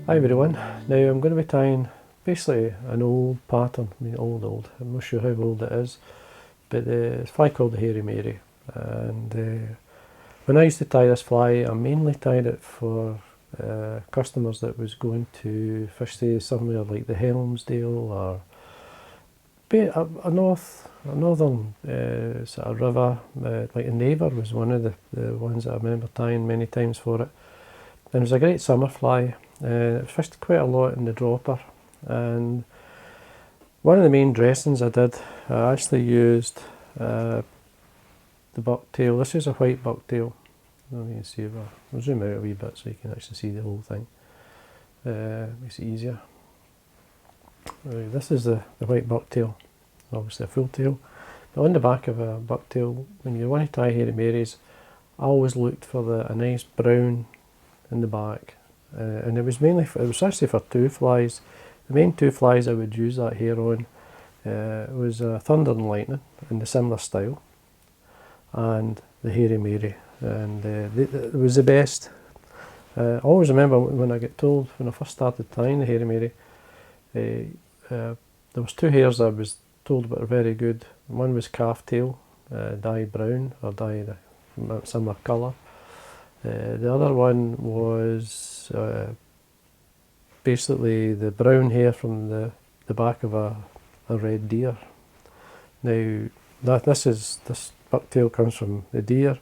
Hi everyone, now I'm going to be tying basically an old pattern, I mean old, I'm not sure how old it is, but it's a fly called the Hairy Mary, and when I used to tie this fly I mainly tied it for customers that was going to fish say somewhere like the Helmsdale or a northern sort of river, like the Naver was one of the ones that I remember tying many times for it. And it was a great summer fly. It fished quite a lot in the dropper, and one of the main dressings I did, I actually used the bucktail. This is a white bucktail. Let me see if I'll zoom out a wee bit so you can actually see the whole thing. Makes it easier. Right, this is the white bucktail, obviously a full tail. But on the back of a bucktail, when you want to tie Hairy Marys, I always looked for a nice brown in the back, and it was actually for two flies. The main two flies I would use that hair on was Thunder and Lightning in the similar style, and the Hairy Mary, and it was the best. I always remember when I get told, when I first started tying the Hairy Mary, there was two hairs that I was told were very good. One was calf tail, dye brown or dye a similar colour. The other one was basically the brown hair from the back of a red deer. Now this bucktail comes from the deer.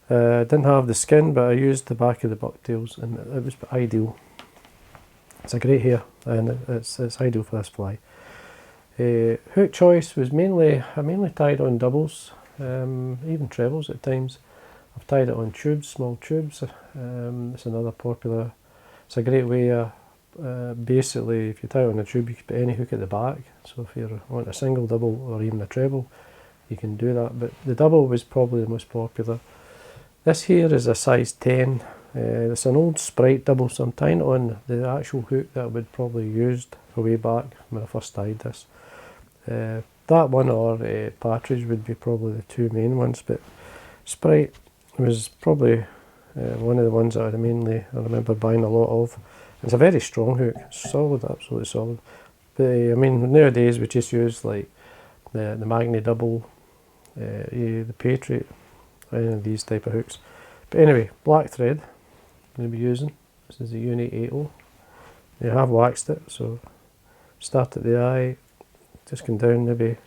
Didn't have the skin, but I used the back of the bucktails, and it was ideal. It's a great hair, and it's ideal for this fly. Hook choice was I mainly tied on doubles, even trebles at times. I've tied it on tubes, small tubes. It's another popular. It's a great way. Basically, if you tie it on a tube, you can put any hook at the back. So if you want a single, double, or even a treble, you can do that. But the double was probably the most popular. This here is a size 10. It's an old Sprite double, so I'm tying it on the actual hook that I would probably used way back when I first tied this. That one or Partridge would be probably the two main ones, but Sprite was probably one of the ones that I remember buying a lot of. It's a very strong hook, solid, absolutely solid. But I mean, nowadays we just use like the Magni double, the Patriot, any of these type of hooks. But anyway, black thread I'm going to be using. This is the Uni 80. You have waxed it, so start at the eye, just come down maybe a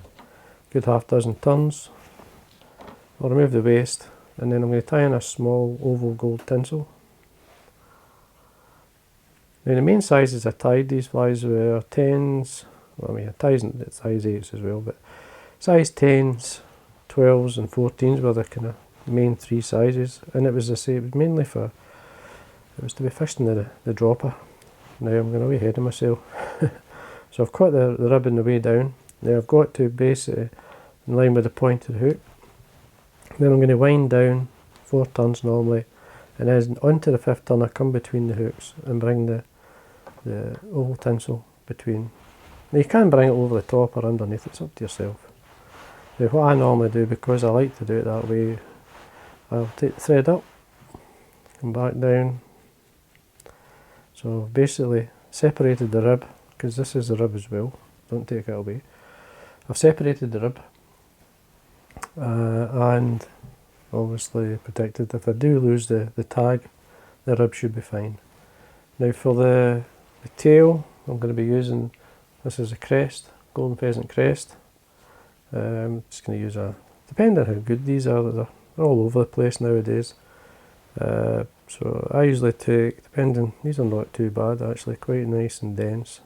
good half dozen turns. I'll remove the waste, and then I'm going to tie in a small oval gold tinsel. Now the main sizes I tied these flies were 10s, well, I mean I tied size 8s as well, but size 10s, 12s and 14s were the kind of main three sizes, and it was it was mainly it was to be fished in the dropper. Now I'm going way ahead of myself. So I've cut the ribbon the way down. Now I've got to basically in line with the point of the hook. Then I'm going to wind down 4 turns normally, and then onto the 5th turn I come between the hooks and bring the oval tinsel between. Now you can bring it over the top or underneath, it's up to yourself. Now what I normally do, because I like to do it that way, I'll take the thread up, come back down. So basically separated the rib, because this is the rib as well, don't take it away. I've separated the rib and obviously protected. If I do lose the tag, the rib should be fine. Now for the tail, I'm going to be using, this is a crest, golden pheasant crest. Just going to use depending on how good these are, they're all over the place nowadays. So I usually take, these are not too bad actually, quite nice and dense.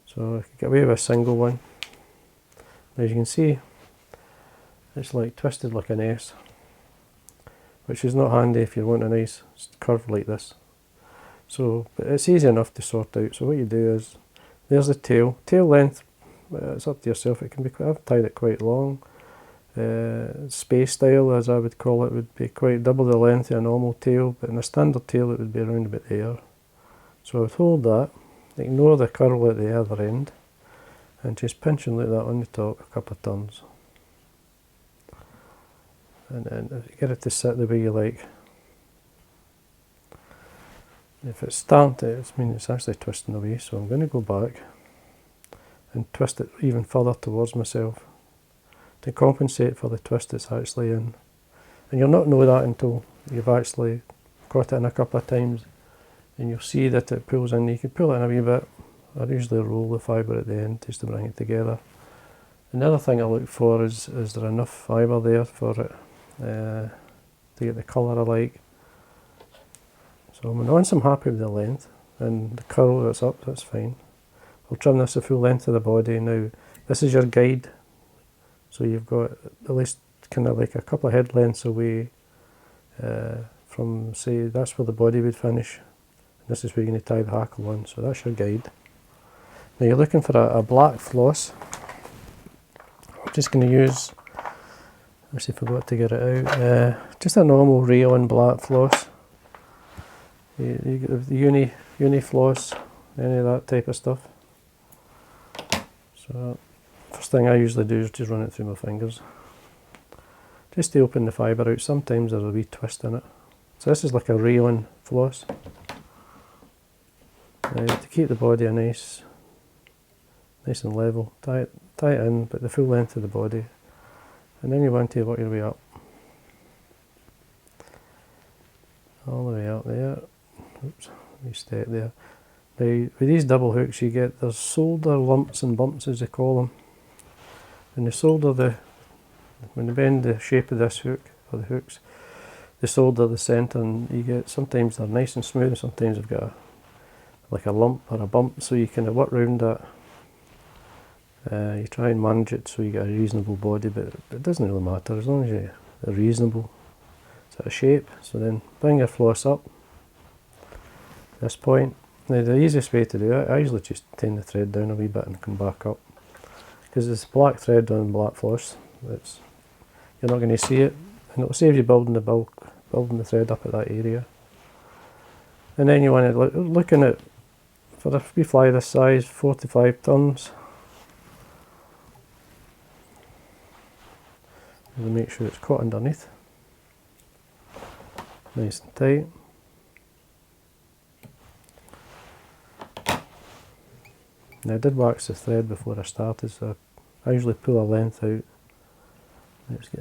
So I can get away with a single one. As you can see, it's like twisted like an S, which is not handy if you want a nice curve like this. So, but it's easy enough to sort out. So what you do is, there's the tail length. It's up to yourself. It can be. I've tied it quite long. Space style, as I would call it, would be quite double the length of a normal tail, but in a standard tail it would be around about there. So I would hold that, ignore the curl at the other end, and just pinching like that on the top a couple of turns. And then get it to sit the way you like. If it's starting to, I mean it's actually twisting away, so I'm going to go back and twist it even further towards myself to compensate for the twist it's actually in. And you'll not know that until you've actually got it in a couple of times, and you'll see that it pulls in. You can pull it in a wee bit. I usually roll the fibre at the end just to bring it together. Another thing I look for is there enough fibre there for it to get the colour I like. So once I'm happy with the length and the curl that's up, that's fine. I'll trim this the full length of the body. Now this is your guide, so you've got at least kind of like a couple of head lengths away from, say, that's where the body would finish. This is where you're going to tie the hackle on, so that's your guide. Now you're looking for a black floss. I'm just going to use, actually forgot to get it out, just a normal rayon black floss. You get the uni floss, any of that type of stuff. So first thing I usually do is just run it through my fingers, just to open the fibre out. Sometimes there's a wee twist in it. So this is like a rayon floss. To keep the body nice and level, tie it in, but the full length of the body, and then you want to work your way up, all the way up there. Oops, wee step there. Now with these double hooks you get, there's solder lumps and bumps as they call them, and the solder, when you bend the shape of this hook, or the hooks, they solder the centre, and you get, sometimes they're nice and smooth, and sometimes they've got like a lump or a bump, so you kind of work around that. You try and manage it so you get a reasonable body, but it doesn't really matter as long as you're reasonable sort of shape. So then bring your floss up this point. Now the easiest way to do it, I usually just turn the thread down a wee bit and come back up, because it's black thread on black floss. You're not going to see it, and it'll save you building the thread up at that area. And then you want to looking at, for a wee fly this size, 4 to 5 turns. To make sure it's caught underneath, nice and tight. Now I did wax the thread before I started, so I usually pull a length out.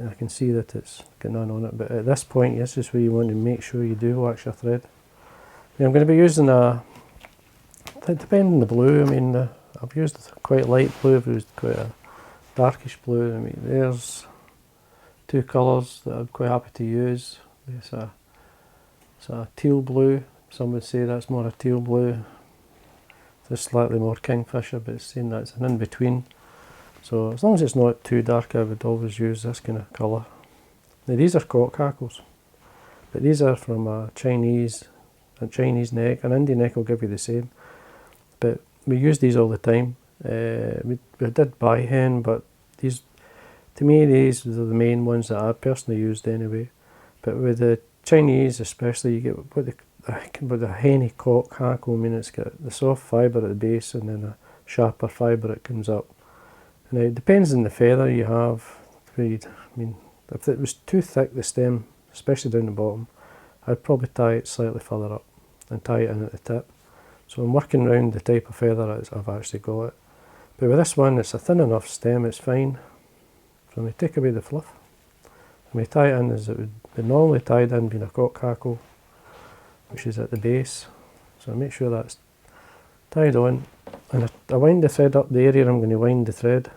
I can see that it's getting on it, but at this point, this is where you want to make sure you do wax your thread. Now I'm going to be using depending on the blue, I mean I've used quite light blue, I've used quite a darkish blue. I mean there's two colours that I'm quite happy to use. It's a teal blue. Some would say that's more a teal blue. It's slightly more kingfisher, but it's saying that it's an in-between. So as long as it's not too dark, I would always use this kind of colour. Now these are cock hackles, but these are from a Chinese neck. An Indian neck will give you the same, but we use these all the time. We did buy hen, but these, to me, these are the main ones that I personally used anyway. But with the Chinese especially, you get with the henny cock hackle, I mean it's got the soft fibre at the base and then a sharper fibre that comes up. Now it depends on the feather you have. I mean, if it was too thick, the stem, especially down the bottom, I'd probably tie it slightly further up and tie it in at the tip. So I'm working around the type of feather I've actually got. But with this one, it's a thin enough stem, it's fine. So we take away the fluff, and we tie it in as it would be normally tied in, being a cock hackle, which is at the base. So make sure that's tied on, and I wind the thread up the area I'm going to wind the thread.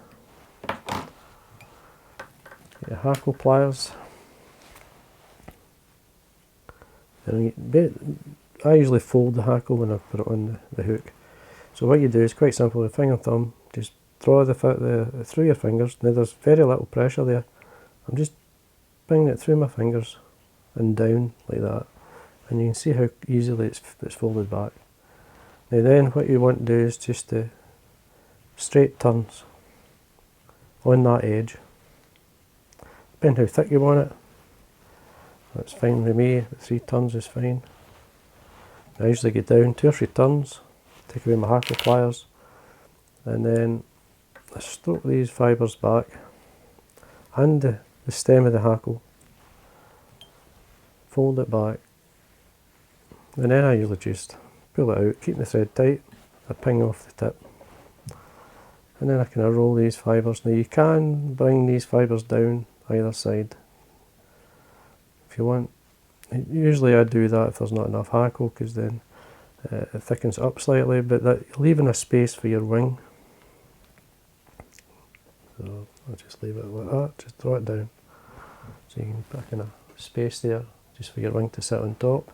Get your hackle pliers, and I usually fold the hackle when I put it on the hook. So what you do is quite simple, with finger and thumb, just draw through your fingers. Now there's very little pressure there. I'm just bringing it through my fingers and down like that, and you can see how easily it's folded back. Now then what you want to do is just straight turns on that edge. Depending how thick you want it. That's fine with me, 3 turns is fine. I usually get down 2 or 3 turns, take away my hackle pliers, and then I stroke these fibres back and the stem of the hackle, fold it back, And then I usually just pull it out, keep the thread tight, I ping off the tip. And then I kind of roll these fibres. Now you can bring these fibres down either side if you want. Usually I do that if there's not enough hackle, because then it thickens up slightly, but that, you're leaving a space for your wing. So I'll just leave it like that, just draw it down. So you can put a kind of space there, just for your wing to sit on top.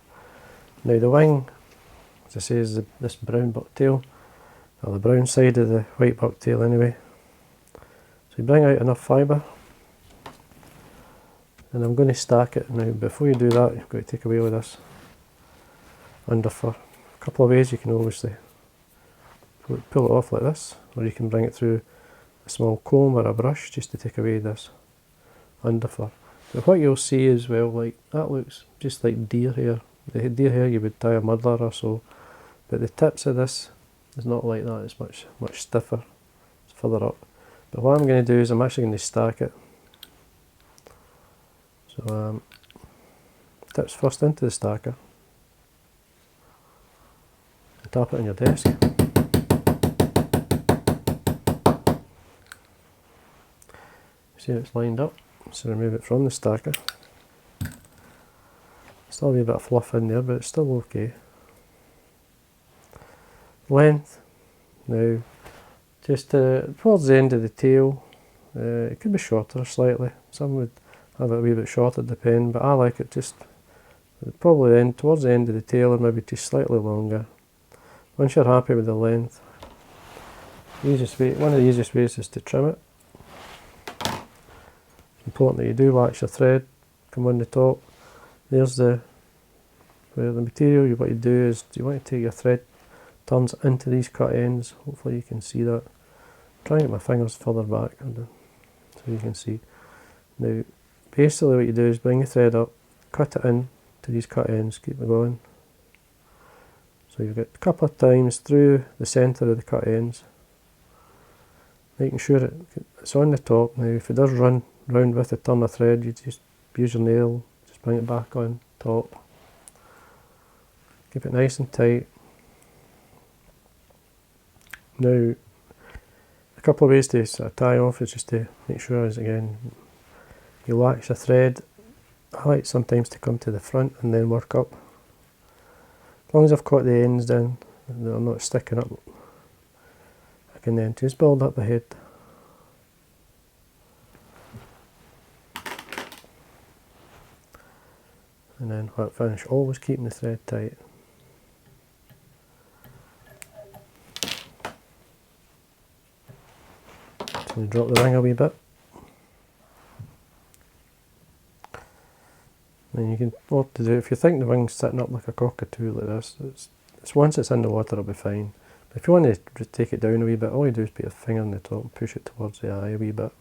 Now the wing, as I say, is this brown bucktail, or the brown side of the white bucktail anyway. So you bring out enough fibre, and I'm going to stack it. Now before you do that, you've got to take away with this underfur. A couple of ways you can obviously pull it off like this, or you can bring it through a small comb or a brush just to take away this underfur. But what you'll see as well, like that looks just like deer hair. The deer hair you would tie a muddler or so, but the tips of this is not like that. It's much stiffer. It's further up. But what I'm going to do is I'm actually going to stack it. So tips first into the stacker. And tap it on your desk. See how it's lined up. So remove it from the stacker. Still a wee bit of fluff in there, but it's still okay. Length. Now, just towards the end of the tail, it could be shorter slightly. Some would have it a wee bit shorter, depend, but I like it just probably then towards the end of the tail, or maybe just slightly longer. Once you're happy with the length, one of the easiest ways is to trim it. Important that you do wax your thread, come on the top. There's where the material, what you do is you want to take your thread turns into these cut ends. Hopefully you can see that. I'm trying to get my fingers further back so you can see. Now basically what you do is bring your thread up, cut it in to these cut ends, keep it going. So you've got a couple of times through the centre of the cut ends, making sure it's on the top. Now if it does run round with the turn of thread, you just use your nail, just bring it back on top. Keep it nice and tight. Now, a couple of ways to sort of tie off is just to make sure, as again, you wax your thread. I like sometimes to come to the front and then work up. As long as I've caught the ends down and they're not sticking up, I can then just build up the head. And then when I finish, always keeping the thread tight. So you drop the ring a wee bit. Then you can, what to do, if you think the ring's sitting up like a cockatoo like this, it's once it's in the water it'll be fine. But if you want to take it down a wee bit, all you do is put your finger on the top and push it towards the eye a wee bit.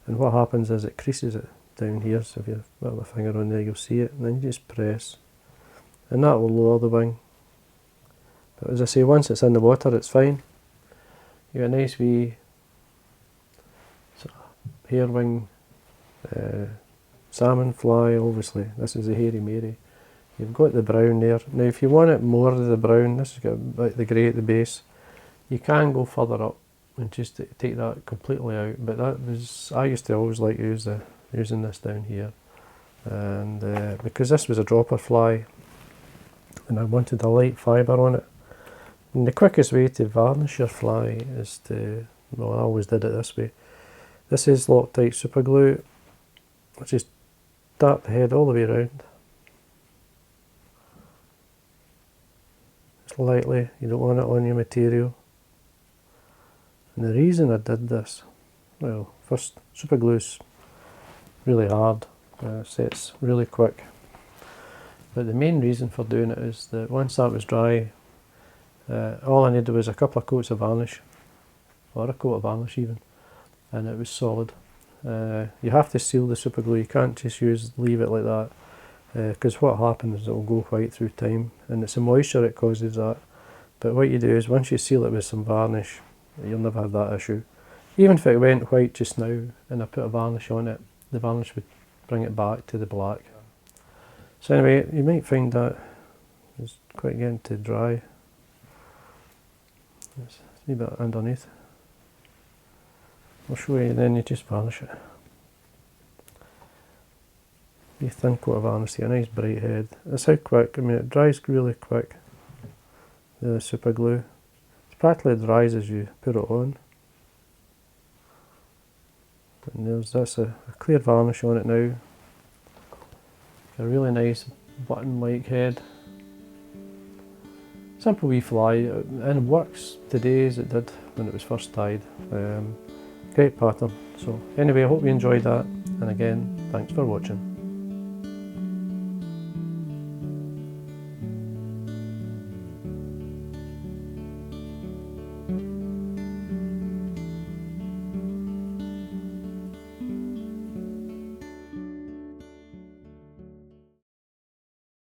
And what happens is it creases it down here, so if you put the finger on there you'll see it, and then you just press. And that will lower the wing. But as I say, once it's in the water it's fine. You got a nice wee sort of hair wing, salmon fly, obviously. This is the hairy Mary. You've got the brown there. Now if you want it more of the brown, this has got like the grey at the base, you can go further up and just take that completely out. But I used to always like using this down here. And because this was a dropper fly and I wanted a light fibre on it, and the quickest way to varnish your fly is to, well, I always did it this way. This is Loctite super glue. I just tap the head all the way around. Just lightly, you don't want it on your material. And the reason I did this, well, first, super glue's really hard, sets really quick. But the main reason for doing it is that once that was dry, all I needed was a couple of coats of varnish, or a coat of varnish even, and it was solid. You have to seal the super glue, you can't just leave it like that, because what happens is it will go white through time, and it's the moisture that causes that. But what you do is once you seal it with some varnish, you'll never have that issue. Even if it went white just now and I put a varnish on it, the varnish would bring it back to the black. So anyway, you might find that It's quite getting to dry. There's a wee bit underneath. I'll show you, then you just varnish it. Wee thin coat of varnish, see a nice bright head. That's how quick, I mean it dries really quick, the super glue. It's practically dries as you put it on. And that's a clear varnish on it now. A really nice button-like head. Simple wee fly, and works today as it did when it was first dyed. Great pattern. So anyway, I hope you enjoyed that, and again, thanks for watching.